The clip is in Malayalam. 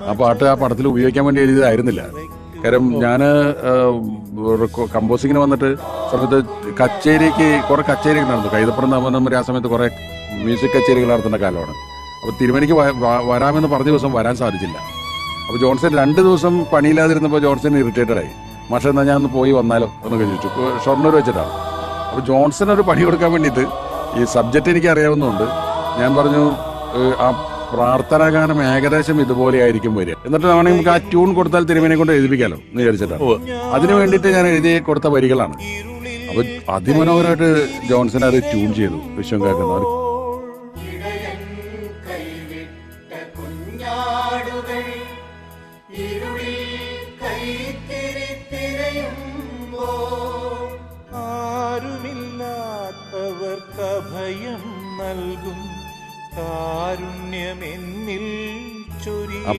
ആ പാട്ട് ആ പടത്തിൽ ഉപയോഗിക്കാൻ വേണ്ടി എഴുതിയതായിരുന്നില്ല. കാര്യം ഞാൻ കമ്പോസിങ്ങിന് വന്നിട്ട് സമയത്ത് കുറെ കച്ചേരികൾ നടന്നു. കൈതപ്പുറം നവനമ്പൂരി ആ സമയത്ത് കുറെ മ്യൂസിക് കച്ചേരികൾ നടത്തുന്ന കാലമാണ്. അപ്പോൾ തിരുമേനിക്ക് വരാമെന്ന് പറഞ്ഞ ദിവസം വരാൻ സാധിച്ചില്ല. അപ്പോൾ ജോൺസൺ 2 ദിവസം പണിയില്ലാതിരുന്നപ്പോൾ ജോൺസൺ ഇറിറ്റേറ്റഡായി. മാഷെ എന്നാൽ ഞാൻ ഒന്ന് പോയി വന്നാലോ എന്ന് ചോദിച്ചു. ഷൊർണൂർ വെച്ചിട്ടാണ്. അപ്പോൾ ജോൺസൺ ഒരു പണി കൊടുക്കാൻ വേണ്ടിയിട്ട് ഈ സബ്ജക്റ്റ് എനിക്ക് അറിയാവുന്നതുകൊണ്ട് ഞാൻ പറഞ്ഞു ആ പ്രാർത്ഥനാ ഗാനം ഏകദേശം ഇതുപോലെ ആയിരിക്കും വരിക, എന്നിട്ട് വേണമെങ്കിൽ നമുക്ക് ആ ട്യൂൺ കൊടുത്താൽ തിരുമേനെ കൊണ്ട് എഴുതിപ്പിക്കാലോ എന്ന് വിചാരിച്ചിട്ടാണ്. അതിനു വേണ്ടിയിട്ട് ഞാൻ എഴുതി കൊടുത്ത വരികളാണ്. അപ്പൊ അതിമനോഹരമായിട്ട് ജോൺസൺ അത് ട്യൂൺ ചെയ്തു. വിശ്വം കേൾക്കുന്നവർ ആരുമില്ലാത്തവർക്കഭയം നൽകും കാരുണ്യമെന്നിൽ ചൊരി